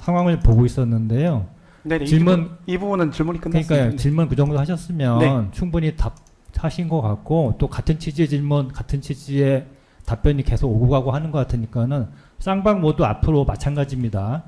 상황을 보고 있었는데요. 네, 질문 이 부분은 질문이 끝났습니다. 그러니까요. 질문 그 정도 하셨으면 네. 충분히 답하신 것 같고 또 같은 취지의 질문, 같은 취지의 답변이 계속 오고 가고 하는 것 같으니까는 쌍방 모두 앞으로 마찬가지입니다.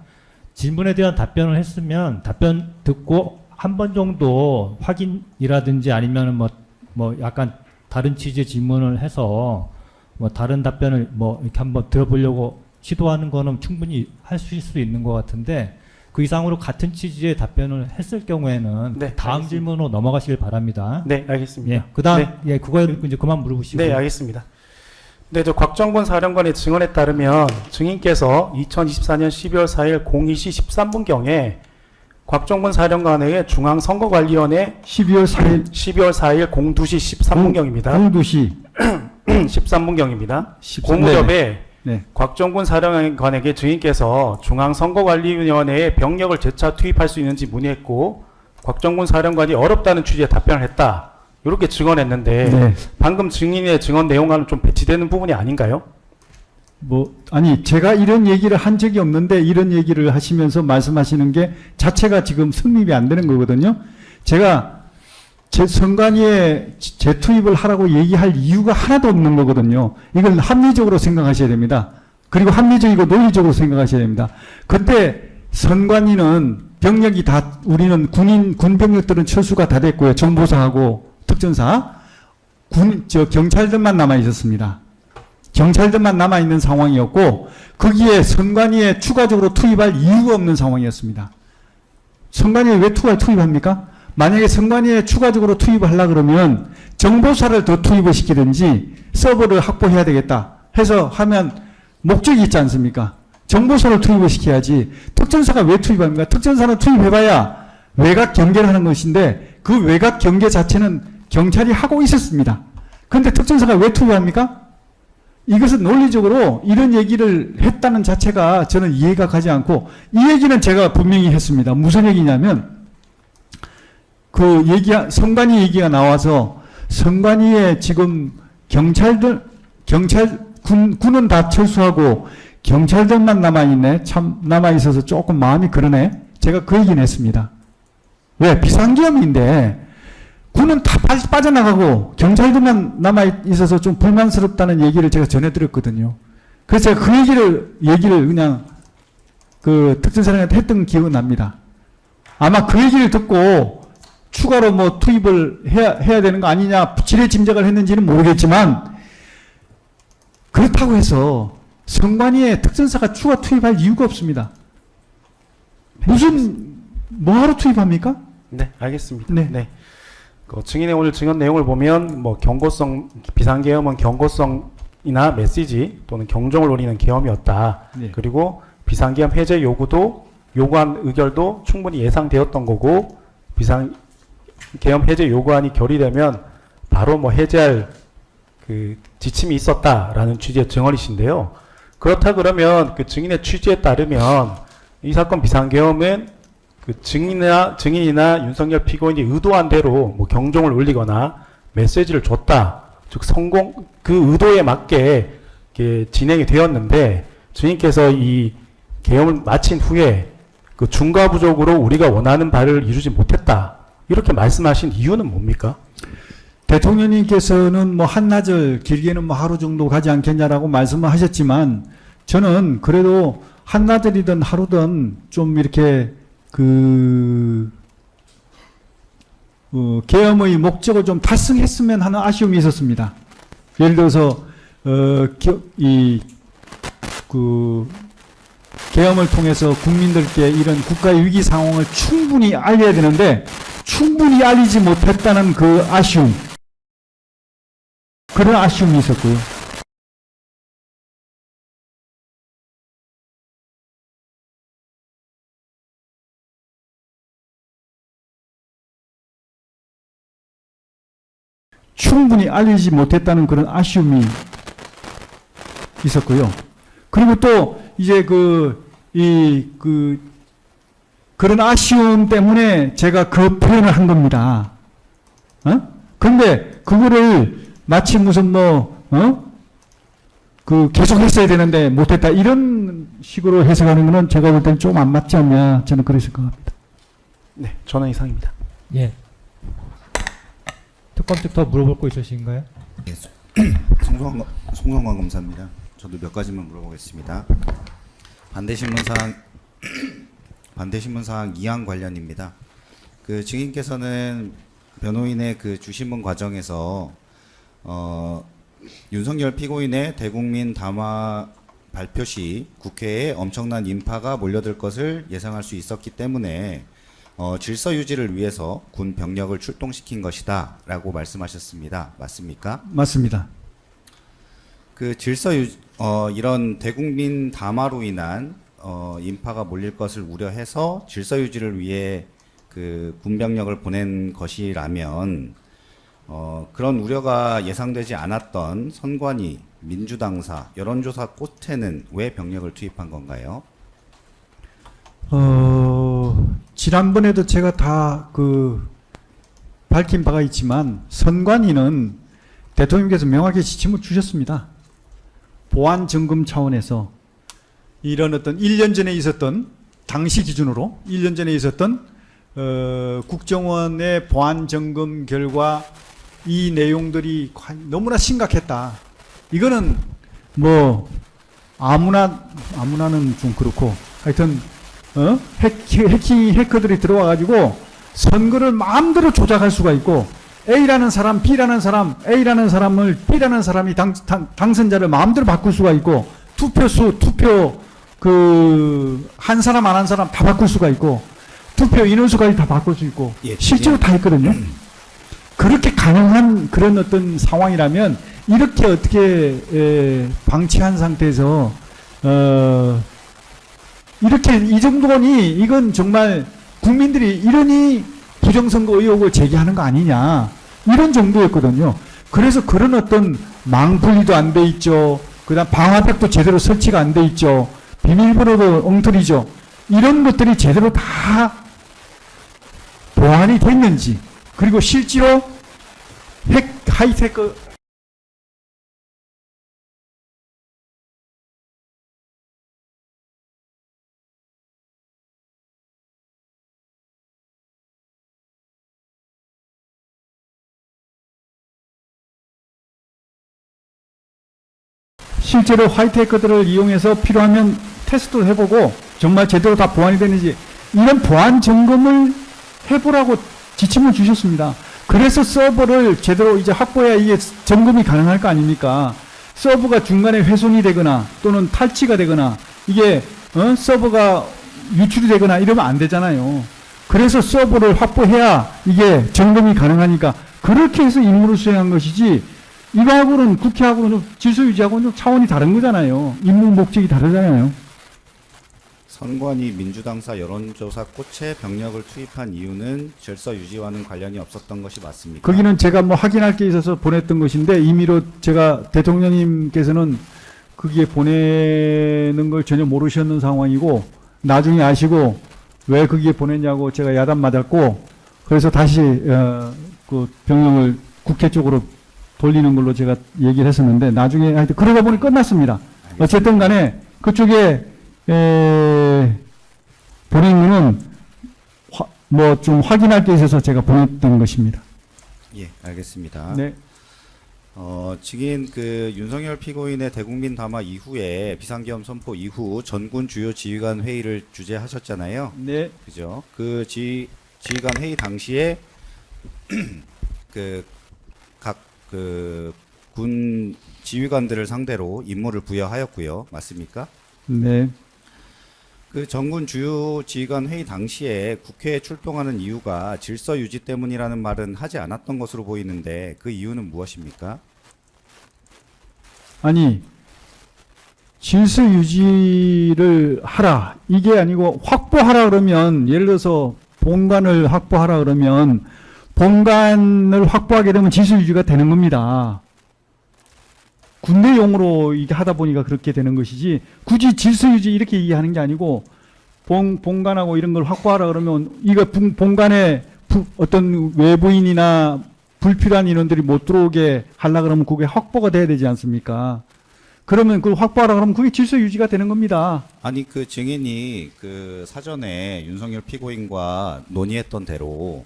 질문에 대한 답변을 했으면 답변 듣고 한 번 정도 확인이라든지 아니면은 뭐 약간 다른 취지의 질문을 해서 뭐 다른 답변을 뭐 이렇게 한번 들어보려고 시도하는 거는 충분히 할 수 있는 것 같은데 그 이상으로 같은 취지의 답변을 했을 경우에는 네, 다음 알겠습니다. 질문으로 넘어가시길 바랍니다. 네, 알겠습니다. 예, 그다음 네. 예, 그거에 이제 그만 물어보시고. 네, 알겠습니다. 네, 저 곽정근 사령관의 증언에 따르면 증인께서 2024년 12월 4일 02시 13분경에 곽정근 사령관에게 중앙선거관리위원회 12월 4일 12월 4일 02시 13분경입니다. 02시 13분경입니다. 13 고무접에 네. 곽정근 사령관에게 증인께서 중앙선거관리위원회에 병력을 재차 투입할 수 있는지 문의했고 곽정근 사령관이 어렵다는 취지의 답변을 했다. 이렇게 증언했는데 네. 방금 증인의 증언 내용과는 좀 배치되는 부분이 아닌가요? 뭐 아니 제가 이런 얘기를 한 적이 없는데 이런 얘기를 하시면서 말씀하시는 게 자체가 지금 성립이 안 되는 거거든요. 제가 제 선관위에 재투입을 하라고 얘기할 이유가 하나도 없는 거거든요. 이걸 합리적으로 생각하셔야 됩니다. 그리고 합리적이고 논리적으로 생각하셔야 됩니다. 그때 선관위는 병력이 다 우리는 군 병력들은 철수가 다 됐고요. 정보사하고 특전사, 경찰들만 남아 있었습니다. 경찰들만 남아 있는 상황이었고 거기에 선관위에 추가적으로 투입할 이유가 없는 상황이었습니다. 선관위에 왜 투입합니까? 만약에 선관위에 추가적으로 투입을 하려고 그러면 정보사를 더 투입을 시키든지 서버를 확보해야 되겠다 해서 하면 목적이 있지 않습니까? 정보사를 투입을 시켜야지 특전사가 왜 투입합니까? 특전사는 투입해봐야 외곽 경계를 하는 것인데 그 외곽 경계 자체는 경찰이 하고 있었습니다. 그런데 특전사가 왜 투입합니까? 이것은 논리적으로 이런 얘기를 했다는 자체가 저는 이해가 가지 않고 이 얘기는 제가 분명히 했습니다. 무슨 얘기냐면 선관위 얘기가 나와서 선관위에 지금 군은 다 철수하고 경찰들만 남아있네. 참 남아있어서 조금 마음이 그러네. 제가 그 얘기는 했습니다. 왜? 비상계엄인데 군은 다 빠져나가고 경찰들만 남아있어서 좀 불만스럽다는 얘기를 제가 전해드렸거든요. 그래서 제가 그 얘기를 그냥 그 특전사령한테 했던 기억은 납니다. 아마 그 얘기를 듣고 추가로 뭐 투입을 해야 되는 거 아니냐 지레 짐작을 했는지는 모르겠지만 그렇다고 해서 선관위에 특전사가 추가 투입할 이유가 없습니다. 무슨 뭐하러 투입합니까? 네, 알겠습니다. 네. 네. 그 증인의 오늘 증언 내용을 보면 뭐 경고성 비상계엄은 경고성이나 메시지 또는 경종을 노리는 계엄이었다. 네. 그리고 비상계엄 해제 요구한 의결도 충분히 예상되었던 거고 비상계엄 해제 요구안이 결의되면 바로 뭐 해제할 그 지침이 있었다라는 취지의 증언이신데요. 그렇다 그러면 그 증인의 취지에 따르면 이 사건 비상계엄은 그 증인이나 윤석열 피고인이 의도한 대로 뭐 경종을 울리거나 메시지를 줬다. 즉 그 의도에 맞게 진행이 되었는데 증인께서 이 계엄을 마친 후에 그 중과부적으로 우리가 원하는 바를 이루지 못했다. 이렇게 말씀하신 이유는 뭡니까? 대통령님께서는 뭐 한나절 길게는 뭐 하루 정도 가지 않겠냐라고 말씀을 하셨지만 저는 그래도 한나절이든 하루든 좀 이렇게 계엄의 목적을 좀 달성했으면 하는 아쉬움이 있었습니다. 예를 들어서 계엄을 통해서 국민들께 이런 국가의 위기 상황을 충분히 알려야 되는데 충분히 알리지 못했다는 그 아쉬움, 그런 아쉬움이 있었고요. 충분히 알리지 못했다는 그런 아쉬움이 있었고요. 그리고 또 이제 그런 아쉬움 때문에 제가 그 표현을 한 겁니다. 그런데 그거를 마치 무슨 계속 했어야 되는데 못했다. 이런 식으로 해석하는 거는 제가 볼 때는 좀 안 맞지 않냐. 저는 그렇게 생각합니다. 네, 저는 이상입니다. 예. 특검 측 더 물어볼 거 있으신가요? 예, 송성광 검사입니다. 저도 몇 가지만 물어보겠습니다. 반대신문 사항 2항 관련입니다. 그 증인께서는 변호인의 그 주신문 과정에서 윤석열 피고인의 대국민 담화 발표 시 국회에 엄청난 인파가 몰려들 것을 예상할 수 있었기 때문에 질서 유지를 위해서 군 병력을 출동시킨 것이다라고 말씀하셨습니다. 맞습니까? 맞습니다. 그 이런 대국민 담화로 인한 인파가 몰릴 것을 우려해서 질서 유지를 위해 그 군병력을 보낸 것이라면 그런 우려가 예상되지 않았던 선관위, 민주당사, 여론조사 꽃에는 왜 병력을 투입한 건가요? 지난번에도 제가 다 밝힌 바가 있지만 선관위는 대통령께서 명확히 지침을 주셨습니다. 보안 점검 차원에서 이런 어떤 1년 전에 있었던 당시 기준으로 1년 전에 있었던 국정원의 보안 점검 결과 이 내용들이 너무나 심각했다. 이거는 뭐 아무나는 좀 그렇고 하여튼 해커들이 들어와 가지고 선거를 마음대로 조작할 수가 있고 A라는 사람, B라는 사람, A라는 사람을 B라는 사람이 당선자를 마음대로 바꿀 수가 있고 투표수, 투표 한 사람 안 한 사람 다 바꿀 수가 있고 투표 인원수까지 다 바꿀 수 있고 예, 실제로 다 했거든요. 그렇게 가능한 그런 어떤 상황이라면 이렇게 어떻게 방치한 상태에서 이렇게 이 정도니 이건 정말 국민들이 이러니 부정선거 의혹을 제기하는 거 아니냐 이런 정도였거든요. 그래서 그런 어떤 망분리도 안 돼 있죠. 그다음 방화벽도 제대로 설치가 안 돼 있죠. 비밀번호도 엉터리죠. 이런 것들이 제대로 다 보완이 됐는지 그리고 실제로 하이테크 실제로 하이테크들을 이용해서 필요하면 테스트도 해보고 정말 제대로 다 보완이 되는지 이런 보안 점검을 해보라고 지침을 주셨습니다. 그래서 서버를 제대로 이제 확보해야 이게 점검이 가능할 거 아닙니까? 서버가 중간에 훼손이 되거나 또는 탈취가 되거나 이게 서버가 유출이 되거나 이러면 안 되잖아요. 그래서 서버를 확보해야 이게 점검이 가능하니까 그렇게 해서 임무를 수행한 것이지 이거하고는 국회하고는 좀 질서 유지하고는 좀 차원이 다른 거잖아요. 임무 목적이 다르잖아요. 선관위, 민주당사, 여론조사 꽃에 병력을 투입한 이유는 질서 유지와는 관련이 없었던 것이 맞습니까? 거기는 제가 뭐 확인할 게 있어서 보냈던 것인데 임의로 제가 대통령님께서는 거기에 보내는 걸 전혀 모르셨는 상황이고 나중에 아시고 왜 거기에 보냈냐고 제가 야단 맞았고 그래서 다시 그 병력을 국회 쪽으로 돌리는 걸로 제가 얘기를 했었는데 나중에 하여튼 그러다 보니 끝났습니다. 알겠습니다. 어쨌든 간에 그쪽에 보낸 거는 뭐 좀 확인할 게 있어서 제가 보냈던 것입니다. 예, 알겠습니다. 네. 증인 그 윤석열 피고인의 대국민 담화 이후에 비상계엄 선포 이후 전군 주요 지휘관 회의를 주재하셨잖아요. 네. 그죠? 그 지휘관 회의 당시에 군 지휘관들을 상대로 임무를 부여하였고요. 맞습니까? 네. 그 전군 주요 지휘관 회의 당시에 국회에 출동하는 이유가 질서 유지 때문이라는 말은 하지 않았던 것으로 보이는데 그 이유는 무엇입니까? 아니 질서 유지를 하라 이게 아니고 확보하라 그러면 예를 들어서 본관을 확보하라 그러면 본관을 확보하게 되면 질서 유지가 되는 겁니다. 군대용으로 이게 하다 보니까 그렇게 되는 것이지 굳이 질서 유지 이렇게 얘기하는 게 아니고 본관하고 이런 걸 확보하라 그러면 이거 본관에 어떤 외부인이나 불필요한 인원들이 못 들어오게 하려 그러면 그게 확보가 돼야 되지 않습니까? 그러면 그걸 확보하라 그러면 그게 질서 유지가 되는 겁니다. 아니 그 증인이 그 사전에 윤석열 피고인과 논의했던 대로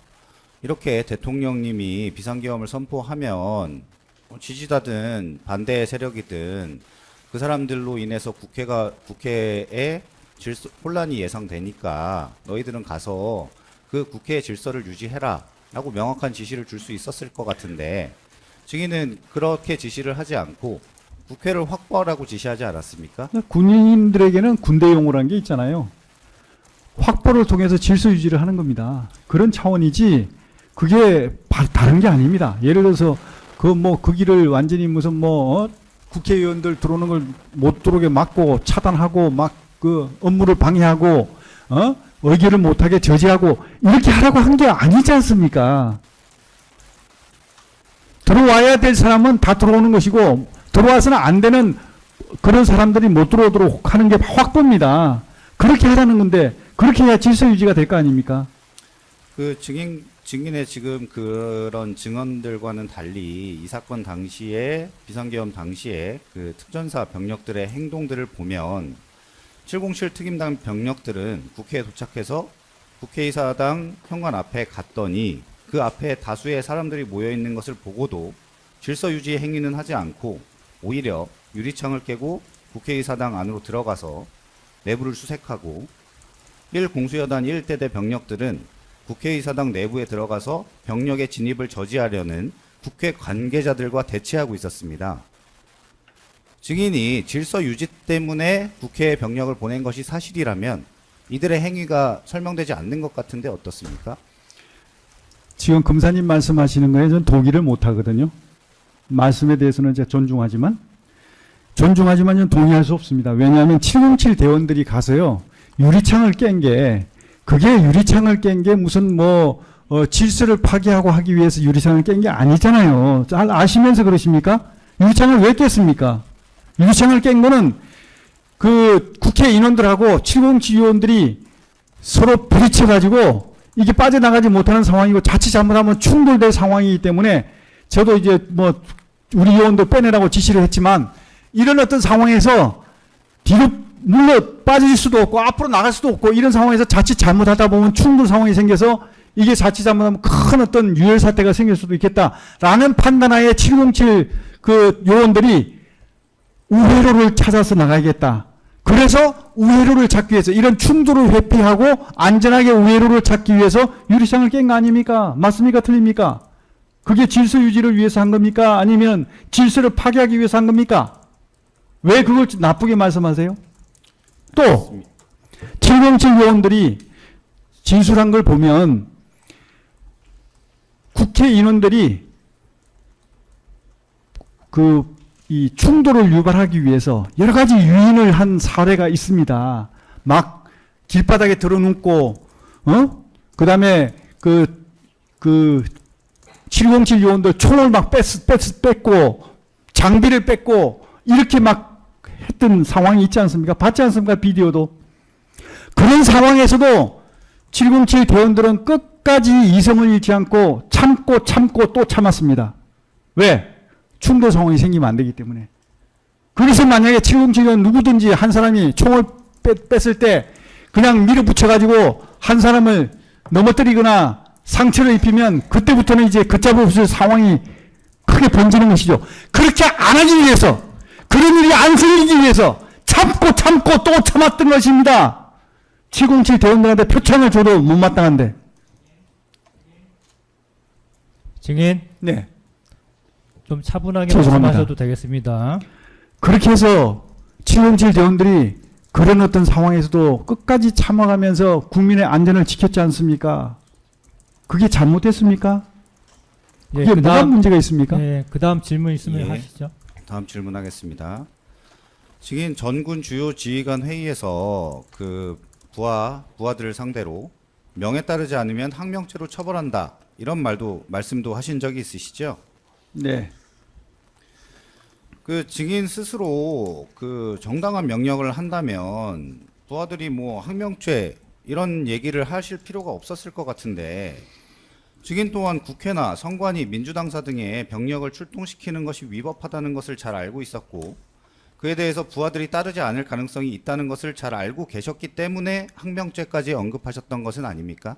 이렇게 대통령님이 비상계엄을 선포하면 지지자든 반대 세력이든 그 사람들로 인해서 국회에 혼란이 예상되니까 너희들은 가서 그 국회의 질서를 유지해라 라고 명확한 지시를 줄 수 있었을 것 같은데 증인은 그렇게 지시를 하지 않고 국회를 확보하라고 지시하지 않았습니까? 군인들에게는 군대 용어라는 게 있잖아요. 확보를 통해서 질서 유지를 하는 겁니다. 그런 차원이지 그게 다른 게 아닙니다. 예를 들어서 그 길을 완전히 무슨 국회의원들 들어오는 걸 못 들어오게 막고 차단하고 막 그 업무를 방해하고 의결을 못하게 저지하고 이렇게 하라고 한 게 아니지 않습니까? 들어와야 될 사람은 다 들어오는 것이고 들어와서는 안 되는 그런 사람들이 못 들어오도록 하는 게 확보입니다. 그렇게 하라는 건데 그렇게 해야 질서 유지가 될 거 아닙니까? 그 증인의 지금 그런 증언들과는 달리 이 사건 당시에 비상계엄 당시에 그 특전사 병력들의 행동들을 보면 707 특임단 병력들은 국회에 도착해서 국회의사당 현관 앞에 갔더니 그 앞에 다수의 사람들이 모여 있는 것을 보고도 질서 유지 행위는 하지 않고 오히려 유리창을 깨고 국회의사당 안으로 들어가서 내부를 수색하고 1공수여단 1대대 병력들은 국회의사당 내부에 들어가서 병력의 진입을 저지하려는 국회 관계자들과 대치하고 있었습니다. 증인이 질서 유지 때문에 국회에 병력을 보낸 것이 사실이라면 이들의 행위가 설명되지 않는 것 같은데 어떻습니까? 지금 검사님 말씀하시는 거에 저는 동의를 못 하거든요. 말씀에 대해서는 제가 존중하지만 저는 동의할 수 없습니다. 왜냐하면 707 대원들이 가서요. 유리창을 깬 게 무슨 질서를 파괴하고 하기 위해서 유리창을 깬 게 아니잖아요. 잘 아시면서 그러십니까? 유리창을 왜 깼습니까? 유리창을 깬 거는 그 국회 인원들하고 707 요원들이 서로 부딪혀가지고 이게 빠져나가지 못하는 상황이고 자칫 잘못하면 충돌될 상황이기 때문에 저도 이제 우리 요원도 빼내라고 지시를 했지만 이런 어떤 상황에서 뒤로 물러 빠질 수도 없고 앞으로 나갈 수도 없고 이런 상황에서 자칫 잘못하다 보면 충돌 상황이 생겨서 이게 자칫 잘못하면 큰 어떤 유혈 사태가 생길 수도 있겠다라는 판단하에 707 그 요원들이 우회로를 찾아서 나가야겠다. 그래서 우회로를 찾기 위해서 이런 충돌을 회피하고 안전하게 우회로를 찾기 위해서 유리창을 깬 거 아닙니까? 맞습니까? 틀립니까? 그게 질서 유지를 위해서 한 겁니까? 아니면 질서를 파괴하기 위해서 한 겁니까? 왜 그걸 나쁘게 말씀하세요? 또 707 요원들이 진술한 걸 보면 국회 인원들이 이 충돌을 유발하기 위해서 여러 가지 유인을 한 사례가 있습니다. 막 길바닥에 들어눕고, 그 다음에 707 요원들 총을 막 뺐고, 장비를 뺐고, 이렇게 막 했던 상황이 있지 않습니까? 봤지 않습니까? 비디오도. 그런 상황에서도 707 대원들은 끝까지 이성을 잃지 않고 참고 또 참았습니다. 왜? 충돌 상황이 생기면 안 되기 때문에. 그래서 만약에 707년 누구든지 한 사람이 총을 뺐을 때 그냥 밀어붙여가지고 한 사람을 넘어뜨리거나 상처를 입히면 그때부터는 이제 걷잡을 없을 상황이 크게 번지는 것이죠. 그렇게 안 하기 위해서, 그런 일이 안 생기기 위해서 참고 또 참았던 것입니다. 707 대원들한테 표창을 줘도 못마땅한데. 증인 네. 좀 차분하게 죄송합니다. 말씀하셔도 되겠습니다. 그렇게 해서 707 대원들이 그런 어떤 상황에서도 끝까지 참아가면서 국민의 안전을 지켰지 않습니까? 그게 잘못됐습니까? 그게 뭐가 문제가 있습니까? 그 다음 질문 있으면 예. 하시죠. 다음 질문하겠습니다. 증인 전군 주요 지휘관 회의에서 그 부하들을 상대로 명에 따르지 않으면 항명죄로 처벌한다 이런 말씀도 하신 적이 있으시죠? 네. 그 증인 스스로 그 정당한 명령을 한다면 부하들이 항명죄 이런 얘기를 하실 필요가 없었을 것 같은데 증인 또한 국회나 선관위, 민주당사 등의 병력을 출동시키는 것이 위법하다는 것을 잘 알고 있었고 그에 대해서 부하들이 따르지 않을 가능성이 있다는 것을 잘 알고 계셨기 때문에 항명죄까지 언급하셨던 것은 아닙니까?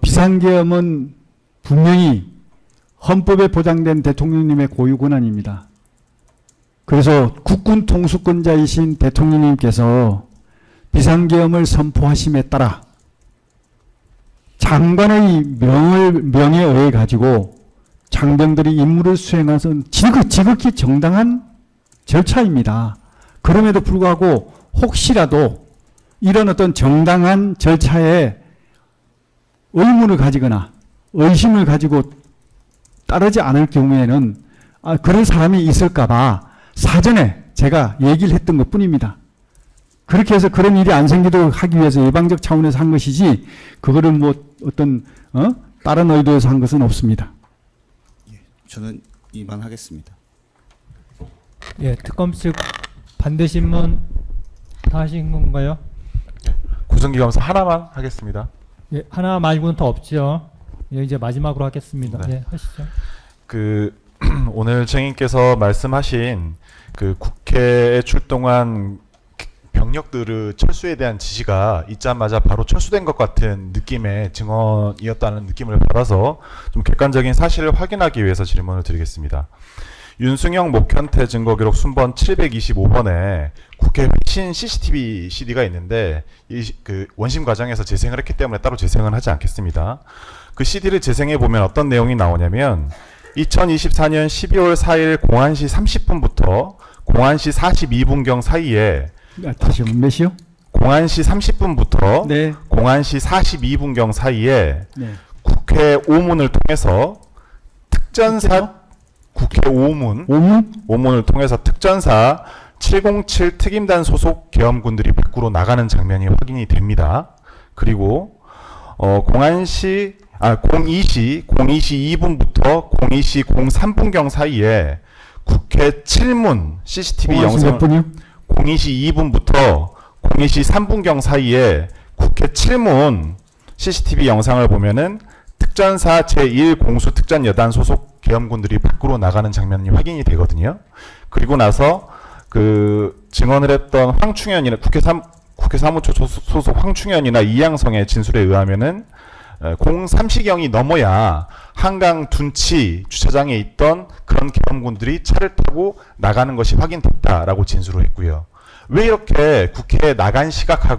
비상계엄은 분명히 헌법에 보장된 대통령님의 고유 권한입니다. 그래서 국군 통수권자이신 대통령님께서 비상계엄을 선포하심에 따라 장관의 명에 의해 가지고 장병들이 임무를 수행하는 것은 지극히 정당한 절차입니다. 그럼에도 불구하고 혹시라도 이런 어떤 정당한 절차에 의문을 가지거나 의심을 가지고 따르지 않을 경우에는 그런 사람이 있을까봐 사전에 제가 얘기를 했던 것 뿐입니다. 그렇게 해서 그런 일이 안 생기도록 하기 위해서 예방적 차원에서 한 것이지 그거를 뭐 어떤 다른 의도에서 한 것은 없습니다. 저는 이만하겠습니다. 예, 특검 측 반대 신문 다 하신 건가요? 구성기관에서 하나만 하겠습니다. 예, 하나 말고는 더 없죠. 예, 이제 마지막으로 하겠습니다. 네. 예, 하시죠. 오늘 증인께서 말씀하신 그 국회에 출동한 병력들의 철수에 대한 지시가 있자마자 바로 철수된 것 같은 느낌의 증언이었다는 느낌을 받아서 좀 객관적인 사실을 확인하기 위해서 질문을 드리겠습니다. 윤승영 목현태 증거기록 순번 725번에 국회 회신 CCTV CD가 있는데 그 원심 과정에서 재생을 했기 때문에 따로 재생은 하지 않겠습니다. 그 CD를 재생해 보면 어떤 내용이 나오냐면 2024년 12월 4일 01시 30분부터 01시 42분경 사이에 다시 몇 시요? 01시 30분부터 네. 01시 42분경 사이에 네. 국회 오문을 통해서 특전사 국회 오문을 통해서 특전사 707 특임단 소속 계엄군들이 밖으로 나가는 장면이 확인이 됩니다. 그리고 02시 2분부터 02시 03분경 사이에 국회 7문 CCTV 영상 몇 분이요? 02시 2분부터 02시 3분경 사이에 국회 7문 CCTV 영상을 보면은 특전사 제1공수 특전여단 소속 계엄군들이 밖으로 나가는 장면이 확인이 되거든요. 그리고 나서 그 증언을 했던 황충현이나 국회 사무처 소속 황충현이나 이양성의 진술에 의하면은 03시경이 넘어야 한강 둔치 주차장에 있던 그런 계엄군들이 차를 타고 나가는 것이 확인됐다라고 진술을 했고요. 왜 이렇게 국회에 나간 시각하고